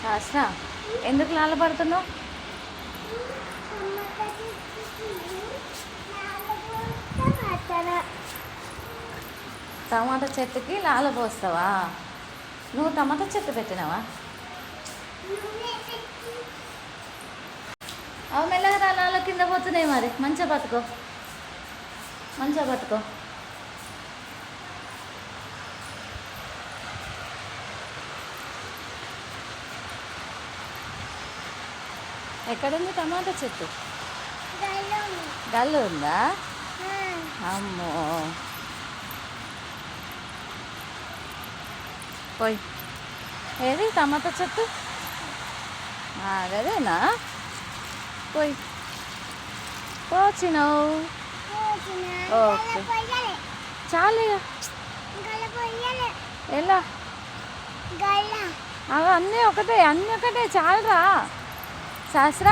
శాస్త్ర, ఎందుకు లాలపడుతున్నావు? టమాటా చెట్టుకి లాల పోస్తావా? నువ్వు టమాటా చెట్టు పెట్టినావా? అవి మెల్లగా లాల కింద పోతున్నాయి. మరి మంచిగా పట్టుకో, మంచిగా పట్టుకో. ఎక్కడుంది టమాటా చెట్టు? గల్లు ఉందా? అమ్మో, పోయి ఏది టమాటా చెట్టు? అదేనా? పోయి పోచినావు. ఓకే, చాలు. ఎలా? అవి అన్నీ ఒకటే, అన్నీ ఒకటే, చాలురా శాస్త్ర.